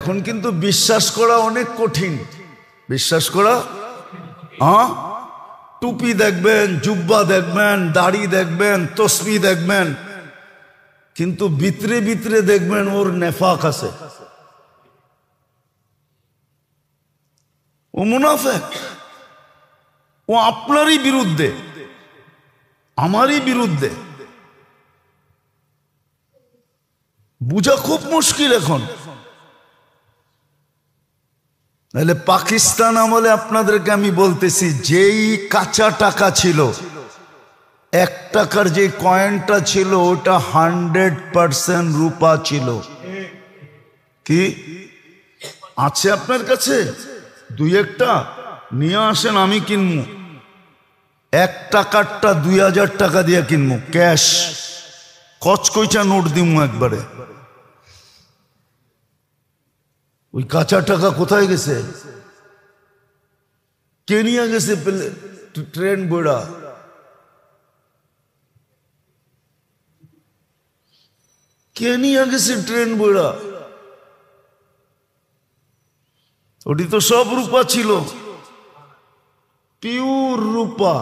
এখন কিন্তু বিশ্বাস করা অনেক কঠিন। বিশ্বাস করা, টুপি দেখবেন, জুব্বা দেখবেন, দাড়ি দেখবেন, তসবিহ দেখবেন, কিন্তু ভিতরে ভিতরে দেখবেন ওর নেফাক আছে, ও মুনাফিক, ও আপনারই বিরুদ্ধে, আমারই বিরুদ্ধে। বুঝা খুব মুশকিল এখন। তাহলে পাকিস্তান আমলে আপনাদেরকে আমি বলতেছি, যেই কাঁচা টাকা ছিল, 1 টাকার যে কয়েনটা ছিল ওটা 100% রূপা ছিল। কি আছে আপনার কাছে? 2-1টা নিয়ে আসেন, আমি কিনবো। 1 টাকারটা 2000 টাকা দিয়ে কিনবো, ক্যাশ, কচকইচা নোট দিব একবারে। ওই কাঁচা টাকা কোথায় গেছে? কে নিয়ে গেছে? ট্রেন বইড়া। কে নিয়ে গেছে ট্রেন বইড়া? ওটি তো সব রূপা ছিল, পিওর রূপা।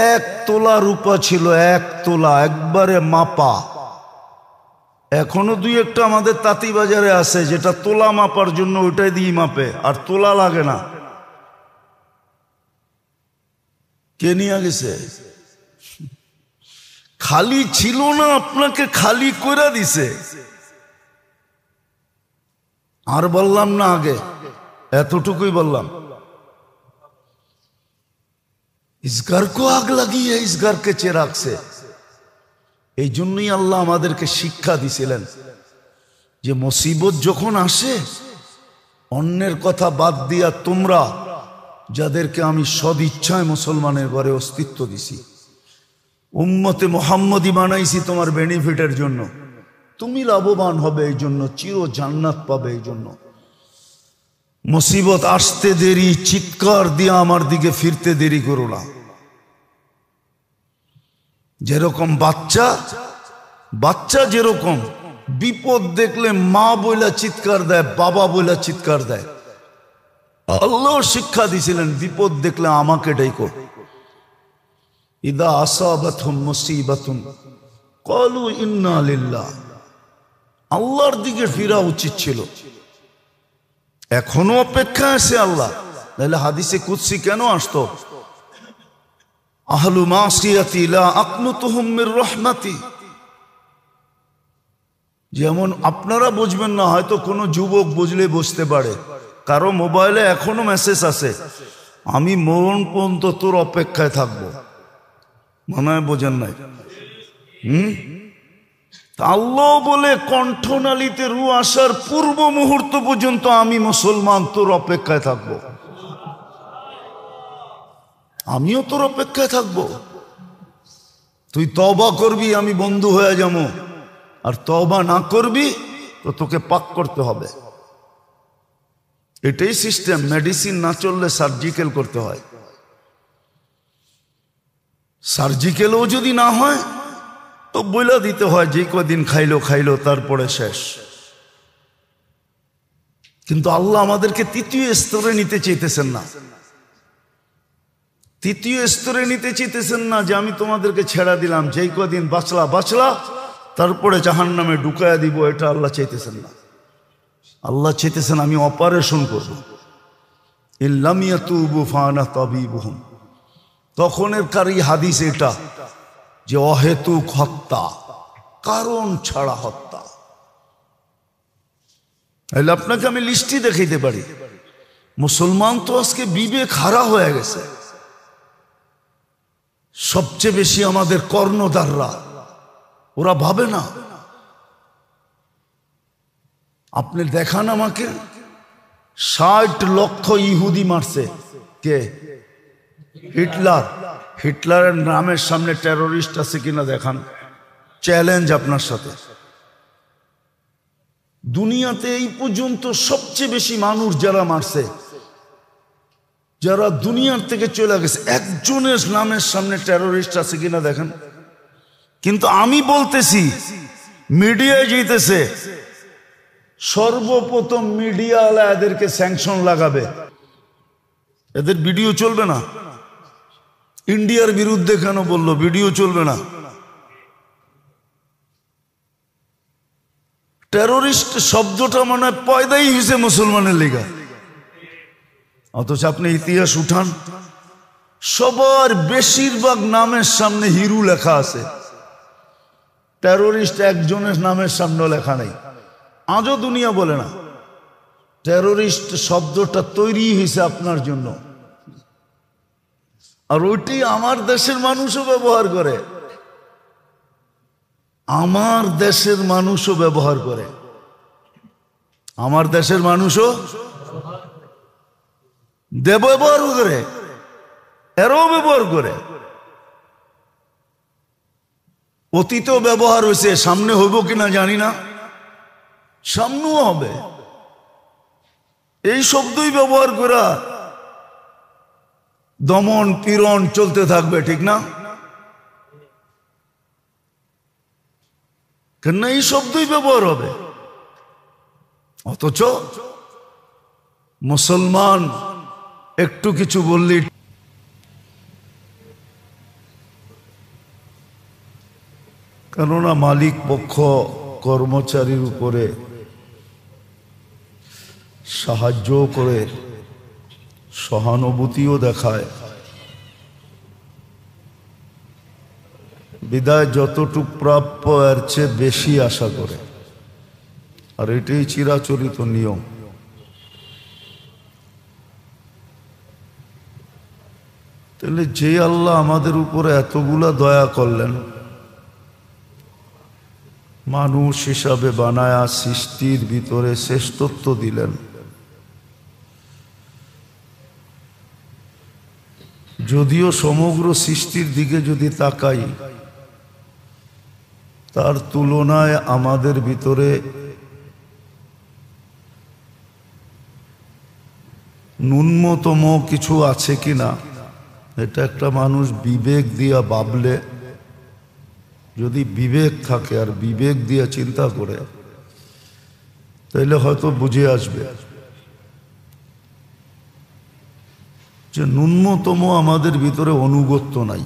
1 তোলা রূপা ছিল, 1 তোলা, একবারে মাপা। এখনো 2-1টা আমাদের তাঁতি বাজারে আছে, যেটা তোলা মাপার জন্য ওইটাই দিয়ে মাপে, আর তোলা লাগে না। কে নিয়ে গেছে? খালি ছিল না, আপনাকে খালি কইরা দিছে। আর বললাম না, আগে এতটুকুই বললাম। इस घर को आग लगी है, इस घर के चिराग से। এই জন্যই আল্লাহ আমাদেরকে শিক্ষা দিছিলেন যে মুসিবত যখন আসে, অন্যের কথা বাদ দিয়া তোমরা, যাদেরকে আমি সদিচ্ছায় মুসলমানের ঘরে অস্তিত্ব দিছি, উম্মতে মুহাম্মদী বানাইছি তোমার বেনিফিটের জন্য, তুমি লাভবান হবে এই জন্য, চির জান্নাত পাবে এই জন্য। মুসিবত আসতে দেরি, চিৎকার দিয়ে আমার দিকে ফিরতে দেরি করো না। যেরকম বাচ্চা যেরকম বিপদ দেখলে মা বইলা চিৎকার দেয়, বাবা বইলা চিৎকার দেয়, আল্লাহ শিক্ষা দিছিলেন বিপদ দেখলে আমাকে ডাইকো। ইদা আসাবাতহুম মুসিবাতুন ক্বালু ইন্না লিল্লাহ। আল্লাহর দিকে ফিরা উচিত ছিল। এখনো অপেক্ষা আছে আল্লাহ, নাহলে হাদিসে কুদসি কেন আসতো? আহলু মাসিয়াতি লা আকনুতুহুম মির রাহমাতি। যেমন আপনারা বুঝবেন না, হয়তো কোনো যুবক বুঝলে বুঝতে পারে, কারো মোবাইলে এখনো মেসেজ আছে, আমি মরণ পর্যন্ত তোর অপেক্ষায় থাকবো। মনে হয় বোঝেন নাই? আল্লাহ বলে কণ্ঠনালীতে রু আসার পূর্ব মুহূর্ত পর্যন্ত আমি মুসলমান, তোর অপেক্ষায় থাকবো। আমিও তোর অপেক্ষায় থাকবো। তুই তওবা করবি, আমি বন্ধু হয়ে যাবো, আর তওবা না করবি তো তোকে পাক করতে হবে। এটাই সিস্টেম। মেডিসিন না চললে সার্জিক্যাল করতে হয়। সার্জিক্যালও যদি না হয় তো বইলা দিতে হয়, যে কদিন খাইলো তারপরে শেষ। কিন্তু আল্লাহ আমাদেরকে তৃতীয় স্তরে নিতে চাইতেছেন না। তৃতীয় স্তরে নিতে চাইতেছেন না যে আমি তোমাদেরকে ছেড়া দিলাম, যেই কদিন বাঁচলা তারপরে জাহান্নামে ঢুকায়া দিব, এটা আল্লাহ চাইতেছেন না। আল্লাহ চাইতেছেন আমি অপারেশন করব। ইল্লাম ইয়াতুবু ফানা তাবিবুহুম। তখনের কারী হাদিস এটা যে অহেতুক হত্যা, কারণ ছাড়া হত্যা। তাহলে আপনাকে আমি লিস্টই দেখাইতে পারি। মুসলমান তো আজকে বিবেক হারা হয়ে গেছে। সবচেয়ে বেশি আমাদের কর্ণধাররা, ওরা ভাবে না। আপনি দেখান আমাকে 60 লক্ষ ইহুদি মারছে কে? হিটলারের নামের সামনে টেরোরিস্ট আছে কিনা দেখান। চ্যালেঞ্জ আপনার সাথে। দুনিয়াতে এই পর্যন্ত সবচেয়ে বেশি মানুষ যারা মারছে, যারা দুনিয়ার থেকে চলে গেছে, একজনের নামের সামনে টেরোরিস্ট আছে কিনা দেখেন। কিন্তু আমি বলতেছি, মিডিয়ায় যেতেছে সর্বপ্রথম মিডিয়াওয়ালা এদেরকে স্যাংশন লাগাবে, এদের ভিডিও চলবে না। ইন্ডিয়ার বিরুদ্ধে কেন বললো ভিডিও চলবে না? টেরোরিস্ট শব্দটা মানে পয়দাই হয়েছে মুসলমানের লেগা, অথচ আপনি ইতিহাস উঠান, সবার বেশিরভাগ নামের সামনে হিরু লেখা আছে, টেরোরিস্ট একজনের নামের সামনে লেখা নেই। আজও দুনিয়া বলে না। টেরোরিস্ট শব্দটা তৈরি হয়েছে আপনার জন্য, আর ওইটি আমার দেশের মানুষও ব্যবহার করে, আমার দেশের মানুষও ব্যবহার করে, আমার দেশের মানুষও ব্যবহার করে, এরাও ব্যবহার করে। অতীতেও ব্যবহার হয়েছে, সামনে হইব কিনা জানি না, সামনেও হবে। এই শব্দই ব্যবহার করা দমন পীড়ন চলতে থাকবে, ঠিক না? কেন এই শব্দই ব্যবহার হবে। অথচ মুসলমান একটু কিছু বললি, কেননা মালিক পক্ষ কর্মচারীর উপরে সাহায্য করে, সহানুভূতিও দেখায়, বিদায় যতটুক প্রাপ্য এর চেয়ে বেশি আশা করে, আর এটাই চিরাচরিত নিয়ম। তাহলে যে আল্লাহ আমাদের উপরে এতগুলা দয়া করলেন, মানুষ হিসাবে বানায়া সৃষ্টির ভিতরে শ্রেষ্ঠত্ব দিলেন, যদিও সমগ্র সৃষ্টির দিকে যদি তাকাই, তার তুলনায় আমাদের ভিতরে ন্যূনতম কিছু আছে কিনা, এটা একটা মানুষ বিবেক দিয়া ভাবলে, যদি বিবেক থাকে আর বিবেক দিয়ে চিন্তা করে, তাহলে হয়তো বুঝে আসবে যে ন্যূনতম আমাদের ভিতরে অনুগত্য নাই।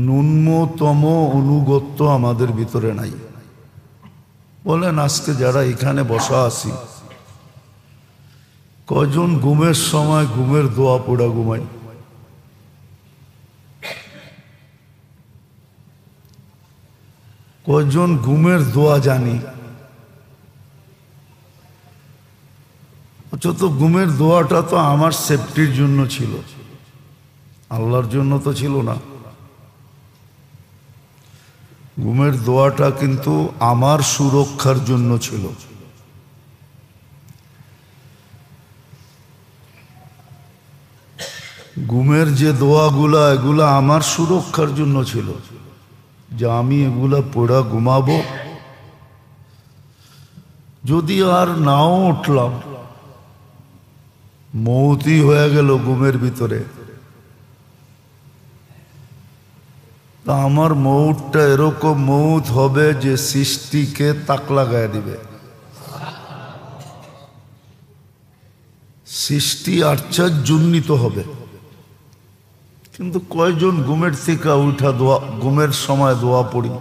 ন্যূনতম অনুগত্য আমাদের ভিতরে নাই। বলেন আজকে যারা এখানে বসা আছি, কয়জন ঘুমের সময় ঘুমের দোয়া পড়া ঘুমাই? কয়জন ঘুমের দোয়া জানি? অথচ ঘুমের দোয়াটা তো আমার সেফটির জন্য ছিল, আল্লাহর জন্য তো ছিল না। ঘুমের দোয়াটা কিন্তু আমার সুরক্ষার জন্য ছিল। ঘুমের যে দোয়াগুলা, এগুলা আমার সুরক্ষার জন্য ছিল, যে আমি এগুলা পড়া ঘুমাবো, যদি আর নাও উঠলাম, মৌতই হয়ে গেল ঘুমের ভিতরে, তা আমার মৌতটা এরকম মৌত হবে যে সৃষ্টিকে তাক লাগায় দিবে, সৃষ্টি আশ্চর্যান্বিত হবে। কিন্তু কয়জন ঘুমের থেকে উঠা দোয়া, ঘুমের সময় দোয়া পড়ি?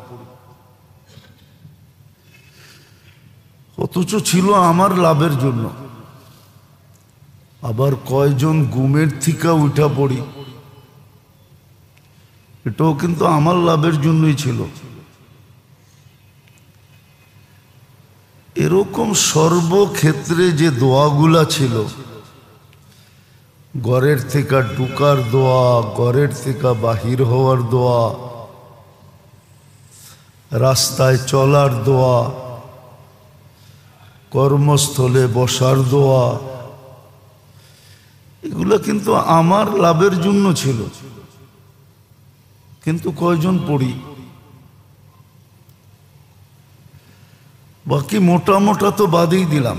অথচ ছিল আমার লাভের জন্য। আবার কয়জন ঘুমের থেকে উঠা পড়ি, এটাও কিন্তু আমার লাভের জন্যই ছিল। এরকম সর্বক্ষেত্রে যে দোয়াগুলা ছিল, ঘরের থেকে ঢুকার দোয়া, ঘরের থেকে বাহির হওয়ার দোয়া, রাস্তায় চলার দোয়া, কর্মস্থলে বসার দোয়া, এগুলো কিন্তু আমার লাভের জন্য ছিল। কিন্তু কয়জন পড়ি? বাকি মোটা মোটা তো বাদেই দিলাম,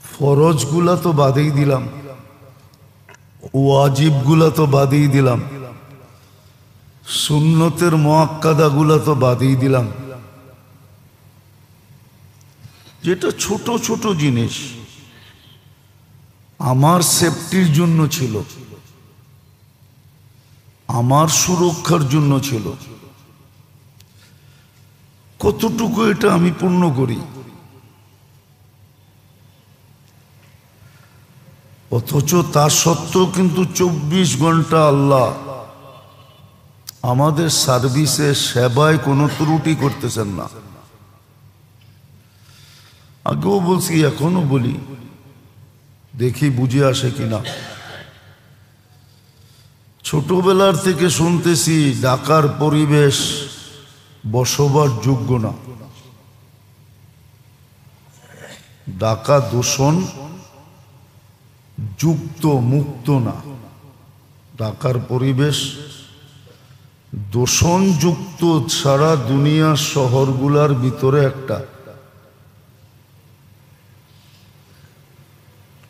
ফরজগুলা তো বাদেই দিলাম, ওয়াজিবগুলা তো বাদেই দিলাম, সুন্নতের মুআক্কাদাগুলা তো বাদই দিলাম, যেটা ছোট ছোট জিনিস আমার সেফটির জন্য ছিল, আমার সুরক্ষার জন্য ছিল, কতটুকু এটা আমি পূর্ণ করি। অথচ তা সত্ত্বেও কিন্তু 24 ঘন্টা আল্লাহ আমাদের সার্ভিসে সেবায় কোনো ত্রুটি করতেছেন না। আগেও বলছি, এখনো বলি, দেখি বুঝে আসে কিনা। ছোটবেলার থেকে শুনতেছি ঢাকার পরিবেশ বসবাস যোগ্য না, ঢাকা দূষণ যুক্ত মুক্ত না, ঢাকার পরিবেশ দূষণযুক্ত সারা দুনিয়ার শহরগুলার ভিতরে একটা।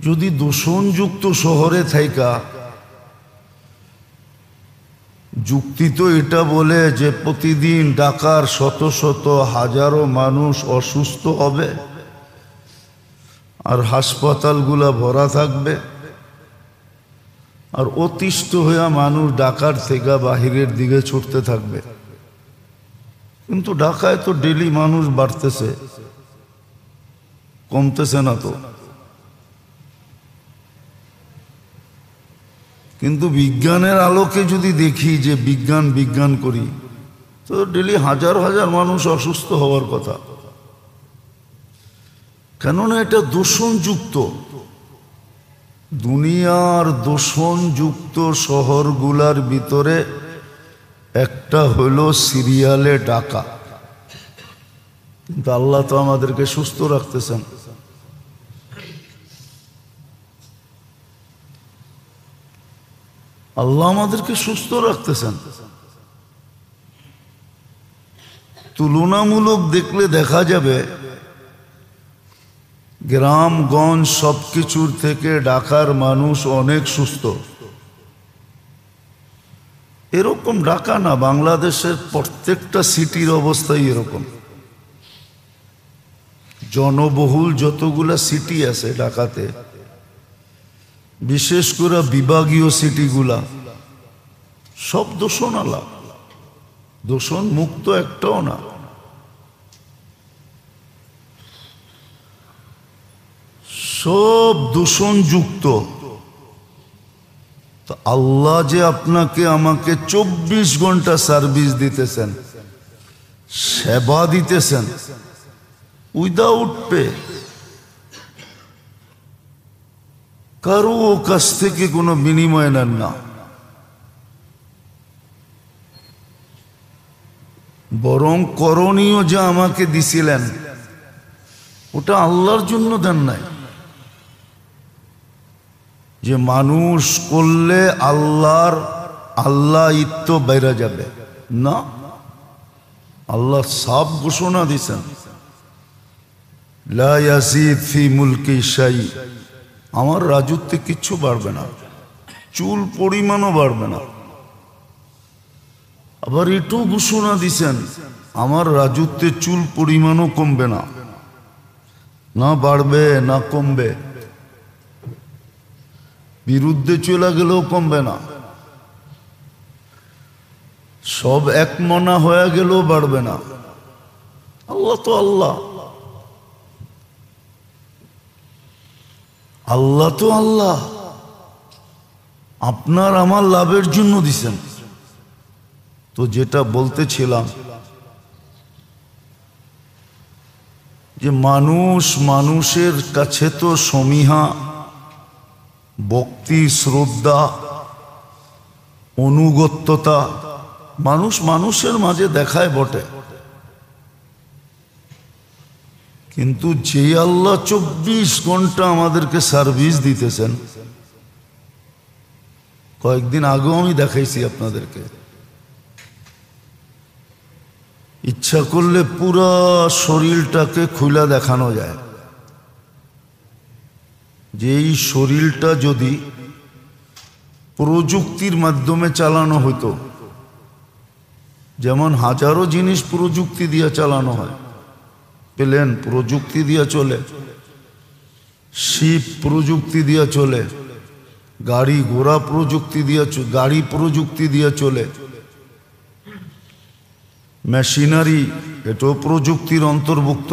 যদি দূষণযুক্ত শহরে থাইকা যুক্তি তো এটা বলে যে প্রতিদিন ঢাকার শত শত হাজারো মানুষ অসুস্থ হবে আর হাসপাতালগুলা ভরা থাকবে, আর অতিষ্ঠ হইয়া মানুষ ঢাকার থেকে বাহিরের দিকে ছুটতে থাকবে। কিন্তু ঢাকায় তো ডেলি মানুষ বাড়তেছে, কমতেছে না তো। কিন্তু বিজ্ঞানের আলোকে যদি দেখি যে বিজ্ঞান করি, তো ডেলি হাজার হাজার মানুষ অসুস্থ হওয়ার কথা। কেননা এটা দূষণযুক্ত। দুনিয়ার দূষণযুক্ত শহরগুলার ভিতরে একটা হলো সিরিয়ালে ঢাকা। কিন্তু আল্লাহ তো আমাদেরকে সুস্থ রাখতেছেন। আল্লাহ আমাদেরকে সুস্থ রাখতেছেন। তুলনামূলক দেখলে দেখা যাবে গ্রামগঞ্জ সবকিছুর থেকে ঢাকার মানুষ অনেক সুস্থ। এরকম ঢাকা না, বাংলাদেশের প্রত্যেকটা সিটির অবস্থাই এরকম। জনবহুল যতগুলা সিটি আছে ঢাকাতে, বিশেষ করে বিভাগীয় সিটিগুলা, সব দূষণ আলা, দূষণ মুক্ত একটাও না। সব দূষণযুক্ত। তো আল্লাহ যে আপনাকে আমাকে 24 ঘন্টা সার্ভিস দিতেছেন, সেবা দিতেছেন, উইদাউট পে, কারো কাছ থেকে কোনো বিনিময় নেন না, বরং করণীয় যা আমাকে দিছিলেন ওটা আল্লাহর জন্য দেন নাই। যে মানুষ করলে আল্লাহ ইত্য বাইরা যাবে না, আল্লাহ সাফ ঘোষণা দিছেন, লা ইয়াজিদ ফি মুলকি শাই, আমার রাজত্বে কিচ্ছু বাড়বে না, চুল পরিমাণও বাড়বে না। আবার এটাও ঘোষণা দিছেন, আমার রাজত্বে চুল পরিমাণও কমবে না, না বাড়বে না কমবে, বিরুদ্ধে চলে গেলেও কমবে না, সব এক মনা হয়ে গেলেও বাড়বে না। আল্লাহ তো আল্লাহ, আল্লাহ তো আল্লাহ আপনার আমার লাভের জন্য দিছেন। তো যেটা বলতেছিলাম যে মানুষের কাছে তো সমীহা, ভক্তি, শ্রদ্ধা, অনুগত্যতা মানুষের মাঝে দেখায় বটে। কিন্তু যে আল্লাহ 24 ঘন্টা আমাদেরকে সার্ভিস দিতেছেন, কয়েকদিন আগেও আমি দেখাইছি আপনাদেরকে, ইচ্ছা করলে পুরা শরীরটাকে খুলে দেখানো যায়। যে এই শরীরটা যদি প্রযুক্তির মাধ্যমে চালানো হতো, যেমন হাজারো জিনিস প্রযুক্তি দিয়ে চালানো হয়, প্লেন প্রযুক্তি দিয়ে চলে, শিপ প্রযুক্তি দিয়ে চলে, গাড়ি ঘোড়া প্রযুক্তি দিয়ে গাড়ি প্রযুক্তি দিয়ে চলে, মেশিনারি এটাও প্রযুক্তির অন্তর্ভুক্ত।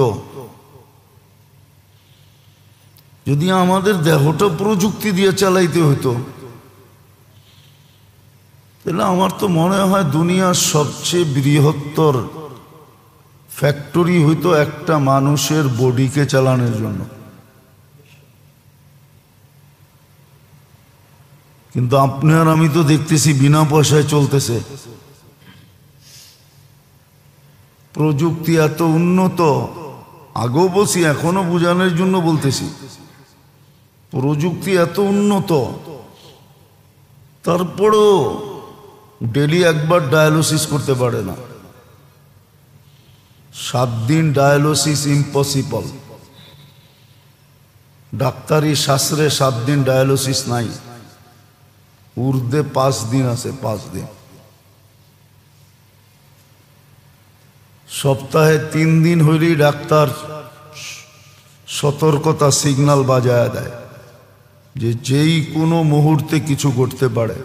যদি আমাদের দেহটা প্রযুক্তি দিয়ে চালাইতে হতো, তাহলে আমার তো মনে হয় দুনিয়ার সবচেয়ে বৃহত্তর ফ্যাক্টরি হইতো একটা মানুষের বডিকে চালানোর জন্য। কিন্তু আপনি আর আমি তো দেখতেছি বিনা পয়সায় চলতেছে। প্রযুক্তি এত উন্নত, আগেও বলছি এখনো বোঝানোর জন্য বলতেছি, প্রযুক্তি এত উন্নত, তারপরও ডেলি একবার ডায়ালিসিস করতে পারে না। 7 দিন ডায়ালিসিস ইম্পসিবল। ডাক্তারি শাস্ত্রে 7 দিন ডায়ালিসিস নাই, ঊর্ধ্বে 5 দিন আছে, 5 দিন। সপ্তাহে 3 দিন হইলেই ডাক্তার সতর্কতা সিগন্যাল বাজায় দেয় যে যেই কোনো মুহূর্তে কিছু করতে পারে,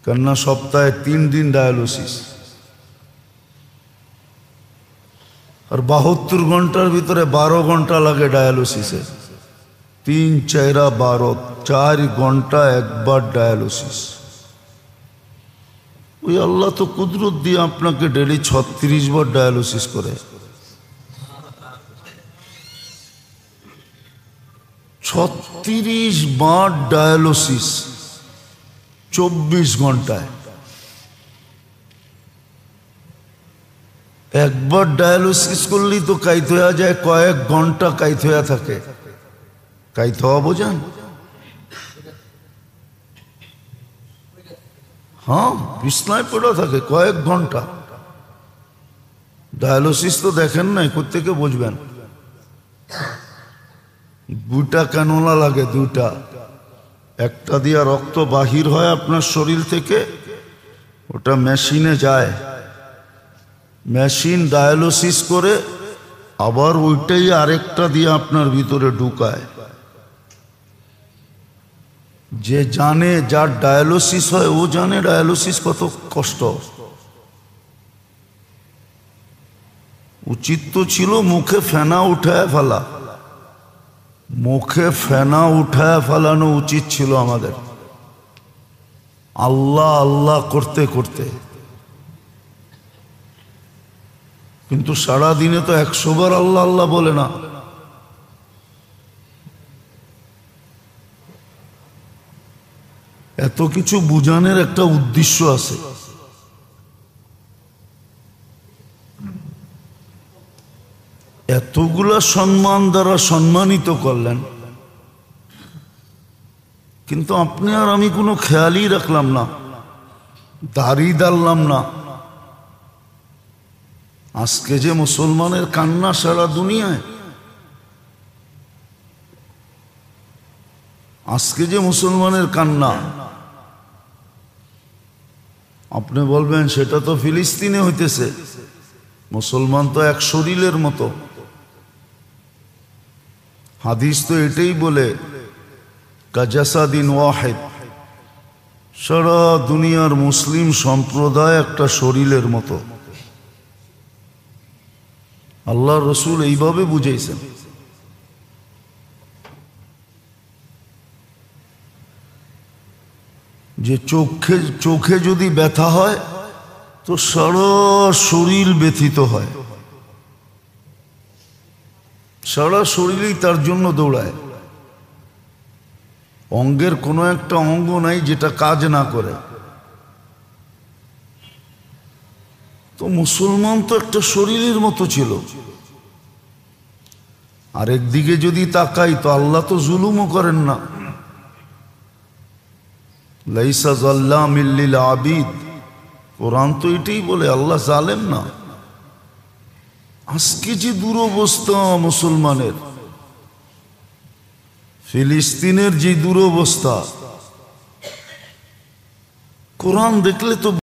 কেননা সপ্তাহে 3 দিন ডায়ালিসিস। আর 72 ঘন্টার ভিতরে 12 ঘন্টা লাগে ডায়ালিসিসে। 3 4 12, 4 ঘন্টা একবার ডায়ালিসিস। ওই আল্লাহ তো কুদরত দিয়ে আপনাকে ডেলি 36 বার ডায়ালিসিস করে। 36 বার ডায়ালিসিস 24 ঘন্টায়। একবার ডায়ালিসিস করলেই তো কাইত হয়ে যায়, কয়েক ঘন্টা কাইত হয়ে থাকে। কাইত হওয়া বোঝেন? হ্যাঁ, বিছনায় পড়ে থাকে কয়েক ঘন্টা। ডায়ালিসিস তো দেখেন নাই, কোত্থেকে বুঝবেন? 2টা ক্যানোলা লাগে, 2টা। একটা দিয়া রক্ত বাহির হয় আপনার শরীর থেকে, ওটা মেশিনে যায়, মেশিন ডায়ালিসিস করে, আবার ওইটাই আরেকটা দিয়ে আপনার ভিতরে ঢুকায়। যে জানে, যার ডায়ালিসিস হয় ও জানে ডায়ালিসিস কত কষ্ট। উচিত তো ছিল মুখে ফেনা উঠায় ফেলা, মুখে ফেনা উঠায় ফেলানো উচিত ছিল আমাদের, আল্লাহ আল্লাহ করতে করতে। কিন্তু সারা দিনে তো 100 বার আল্লাহ আল্লাহ বলে না। এত কিছু বুঝানোর একটা উদ্দেশ্য আছে। এতগুলা সম্মান দ্বারা সম্মানিত করলেন, কিন্তু আপনি আর আমি কোনো খেয়ালই রাখলাম না, দাড়ি দাঁড়লাম না। আজকে যে মুসলমানের কান্না সারা দুনিয়ায়, আজকে যে মুসলমানের কান্না, আপনি বলবেন সেটা তো ফিলিস্তিনে হইতেছে। মুসলমান তো এক শরীরের মতো। হাদিস তো এটাই বলে, কাজাসাদিন ওয়াহিদ, সারা দুনিয়ার মুসলিম সম্প্রদায় একটা শরীরের মতো। আল্লাহ রসুল এইভাবে বুঝাইছেন। যে চোখে যদি ব্যথা হয় তো সারা শরীর ব্যথিত হয়, সারা শরীরই তার জন্য দৌড়ায়। অঙ্গের কোনো একটা অঙ্গ নাই যেটা কাজ না করে। তো মুসলমান তো একটা শরীরের মতো ছিল। আরেকদিকে যদি তাকাই তো আল্লাহ তো জুলুমও করেন না। লাইসা যাল্লামিল লিল আবিদ, কোরআন তো এটাই বলে, আল্লাহ জালেম না। আজকে যে দুরবস্থা মুসলমানের, ফিলিস্তিনের যে দুরবস্থা, কোরআন দেখলে তো